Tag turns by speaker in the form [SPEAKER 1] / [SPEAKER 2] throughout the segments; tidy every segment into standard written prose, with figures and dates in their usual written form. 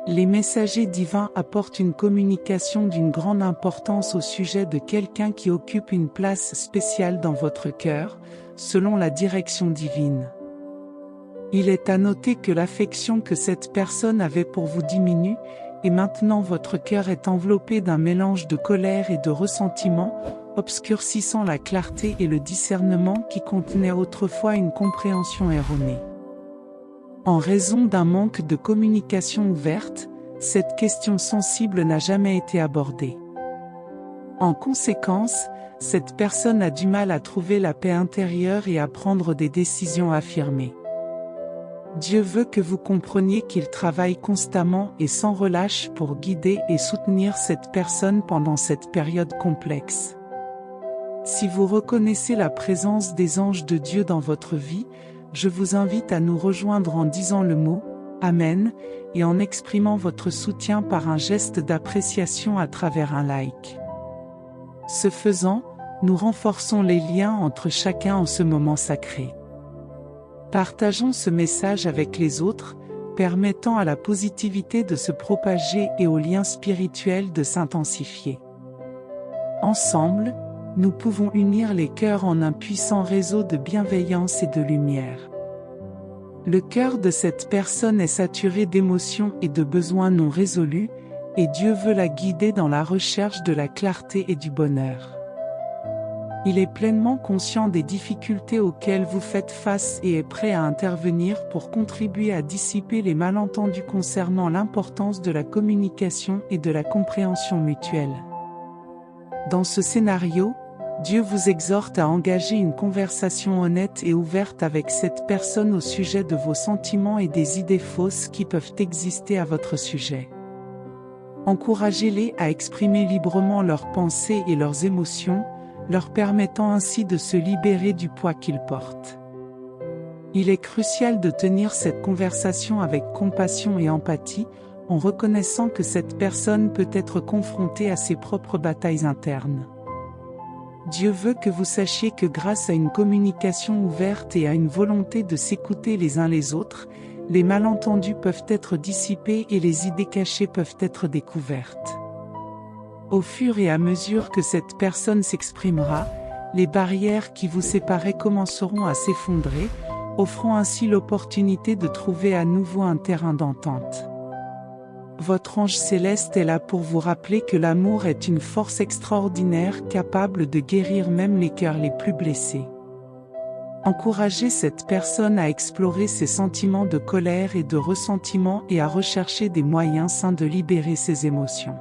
[SPEAKER 1] Les messagers divins apportent une communication d'une grande importance au sujet de quelqu'un qui occupe une place spéciale dans votre cœur, selon la direction divine. Il est à noter que l'affection que cette personne avait pour vous diminue, et maintenant votre cœur est enveloppé d'un mélange de colère et de ressentiment, obscurcissant la clarté et le discernement qui contenaient autrefois une compréhension erronée. En raison d'un manque de communication ouverte, cette question sensible n'a jamais été abordée. En conséquence, cette personne a du mal à trouver la paix intérieure et à prendre des décisions affirmées. Dieu veut que vous compreniez qu'il travaille constamment et sans relâche pour guider et soutenir cette personne pendant cette période complexe. Si vous reconnaissez la présence des anges de Dieu dans votre vie, je vous invite à nous rejoindre en disant le mot « Amen » et en exprimant votre soutien par un geste d'appréciation à travers un like. Ce faisant, nous renforçons les liens entre chacun en ce moment sacré. Partageons ce message avec les autres, permettant à la positivité de se propager et aux liens spirituels de s'intensifier. Ensemble, nous pouvons unir les cœurs en un puissant réseau de bienveillance et de lumière. Le cœur de cette personne est saturé d'émotions et de besoins non résolus, et Dieu veut la guider dans la recherche de la clarté et du bonheur. Il est pleinement conscient des difficultés auxquelles vous faites face et est prêt à intervenir pour contribuer à dissiper les malentendus concernant l'importance de la communication et de la compréhension mutuelle. Dans ce scénario, Dieu vous exhorte à engager une conversation honnête et ouverte avec cette personne au sujet de vos sentiments et des idées fausses qui peuvent exister à votre sujet. Encouragez-les à exprimer librement leurs pensées et leurs émotions, leur permettant ainsi de se libérer du poids qu'ils portent. Il est crucial de tenir cette conversation avec compassion et empathie, en reconnaissant que cette personne peut être confrontée à ses propres batailles internes. Dieu veut que vous sachiez que grâce à une communication ouverte et à une volonté de s'écouter les uns les autres, les malentendus peuvent être dissipés et les idées cachées peuvent être découvertes. Au fur et à mesure que cette personne s'exprimera, les barrières qui vous séparaient commenceront à s'effondrer, offrant ainsi l'opportunité de trouver à nouveau un terrain d'entente. Votre ange céleste est là pour vous rappeler que l'amour est une force extraordinaire capable de guérir même les cœurs les plus blessés. Encouragez cette personne à explorer ses sentiments de colère et de ressentiment et à rechercher des moyens sains de libérer ses émotions.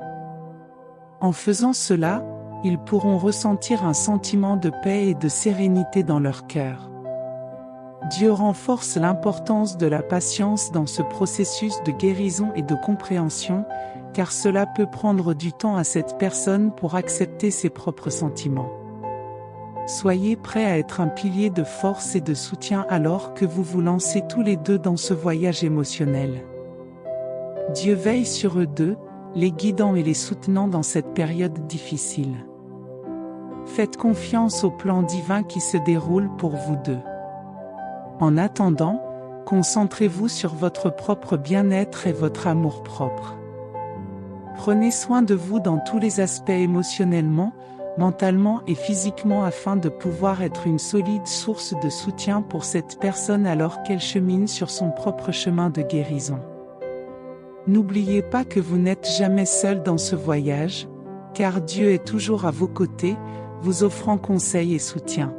[SPEAKER 1] En faisant cela, ils pourront ressentir un sentiment de paix et de sérénité dans leur cœur. Dieu renforce l'importance de la patience dans ce processus de guérison et de compréhension, car cela peut prendre du temps à cette personne pour accepter ses propres sentiments. Soyez prêts à être un pilier de force et de soutien alors que vous vous lancez tous les deux dans ce voyage émotionnel. Dieu veille sur eux deux, les guidant et les soutenant dans cette période difficile. Faites confiance au plan divin qui se déroule pour vous deux. En attendant, concentrez-vous sur votre propre bien-être et votre amour-propre. Prenez soin de vous dans tous les aspects émotionnellement, mentalement et physiquement afin de pouvoir être une solide source de soutien pour cette personne alors qu'elle chemine sur son propre chemin de guérison. N'oubliez pas que vous n'êtes jamais seul dans ce voyage, car Dieu est toujours à vos côtés, vous offrant conseil et soutien.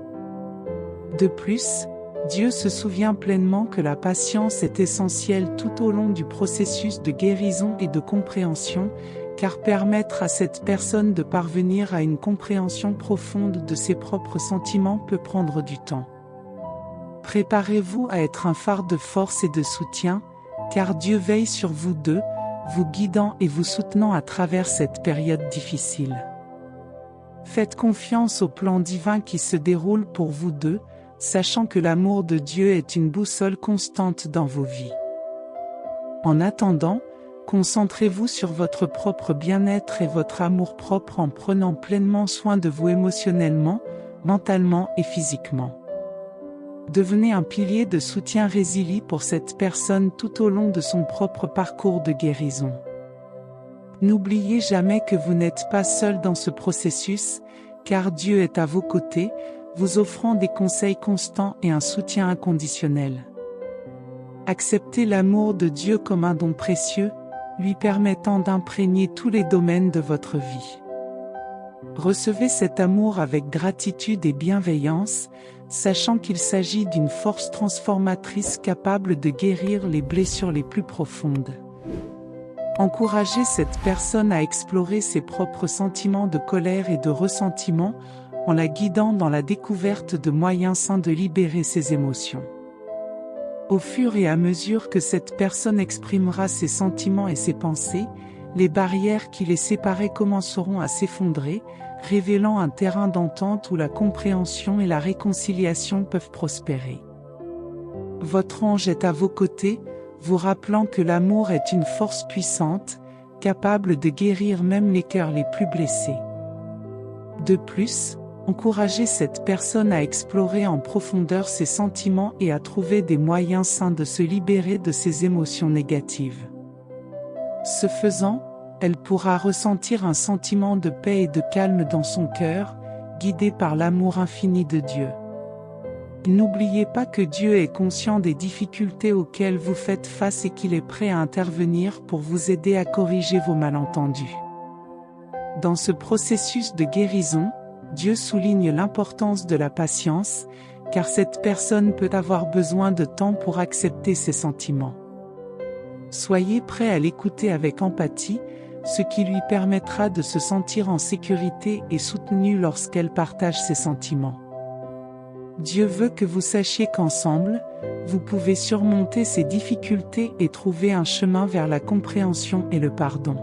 [SPEAKER 1] De plus, Dieu se souvient pleinement que la patience est essentielle tout au long du processus de guérison et de compréhension, car permettre à cette personne de parvenir à une compréhension profonde de ses propres sentiments peut prendre du temps. Préparez-vous à être un phare de force et de soutien, car Dieu veille sur vous deux, vous guidant et vous soutenant à travers cette période difficile. Faites confiance au plan divin qui se déroule pour vous deux, sachant que l'amour de Dieu est une boussole constante dans vos vies. En attendant, concentrez-vous sur votre propre bien-être et votre amour-propre en prenant pleinement soin de vous émotionnellement, mentalement et physiquement. Devenez un pilier de soutien résilient pour cette personne tout au long de son propre parcours de guérison. N'oubliez jamais que vous n'êtes pas seul dans ce processus, car Dieu est à vos côtés, vous offrant des conseils constants et un soutien inconditionnel. Acceptez l'amour de Dieu comme un don précieux, lui permettant d'imprégner tous les domaines de votre vie. Recevez cet amour avec gratitude et bienveillance, sachant qu'il s'agit d'une force transformatrice capable de guérir les blessures les plus profondes. Encouragez cette personne à explorer ses propres sentiments de colère et de ressentiment, en la guidant dans la découverte de moyens sains de libérer ses émotions. Au fur et à mesure que cette personne exprimera ses sentiments et ses pensées, les barrières qui les séparaient commenceront à s'effondrer, révélant un terrain d'entente où la compréhension et la réconciliation peuvent prospérer. Votre ange est à vos côtés, vous rappelant que l'amour est une force puissante, capable de guérir même les cœurs les plus blessés. De plus, encouragez cette personne à explorer en profondeur ses sentiments et à trouver des moyens sains de se libérer de ses émotions négatives. Ce faisant, elle pourra ressentir un sentiment de paix et de calme dans son cœur, guidée par l'amour infini de Dieu. N'oubliez pas que Dieu est conscient des difficultés auxquelles vous faites face et qu'il est prêt à intervenir pour vous aider à corriger vos malentendus. Dans ce processus de guérison, Dieu souligne l'importance de la patience, car cette personne peut avoir besoin de temps pour accepter ses sentiments. Soyez prêt à l'écouter avec empathie, ce qui lui permettra de se sentir en sécurité et soutenue lorsqu'elle partage ses sentiments. Dieu veut que vous sachiez qu'ensemble, vous pouvez surmonter ces difficultés et trouver un chemin vers la compréhension et le pardon.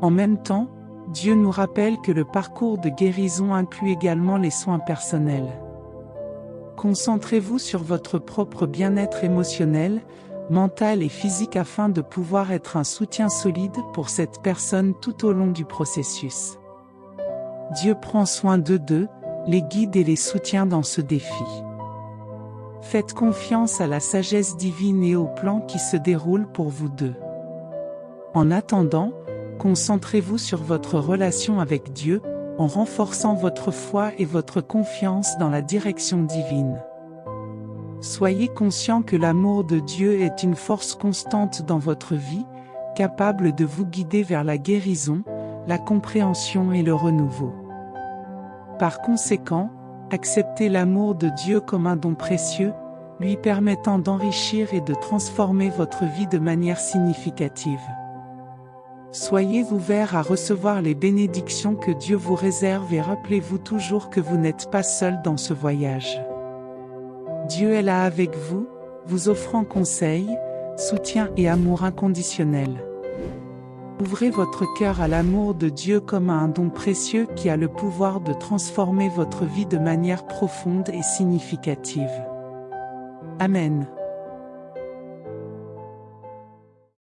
[SPEAKER 1] En même temps, Dieu nous rappelle que le parcours de guérison inclut également les soins personnels. Concentrez-vous sur votre propre bien-être émotionnel, mental et physique afin de pouvoir être un soutien solide pour cette personne tout au long du processus. Dieu prend soin d'eux, les guide et les soutient dans ce défi. Faites confiance à la sagesse divine et au plan qui se déroule pour vous deux. En attendant, concentrez-vous sur votre relation avec Dieu, en renforçant votre foi et votre confiance dans la direction divine. Soyez conscient que l'amour de Dieu est une force constante dans votre vie, capable de vous guider vers la guérison, la compréhension et le renouveau. Par conséquent, acceptez l'amour de Dieu comme un don précieux, lui permettant d'enrichir et de transformer votre vie de manière significative. Soyez ouverts à recevoir les bénédictions que Dieu vous réserve et rappelez-vous toujours que vous n'êtes pas seul dans ce voyage. Dieu est là avec vous, vous offrant conseils, soutien et amour inconditionnel. Ouvrez votre cœur à l'amour de Dieu comme à un don précieux qui a le pouvoir de transformer votre vie de manière profonde et significative. Amen.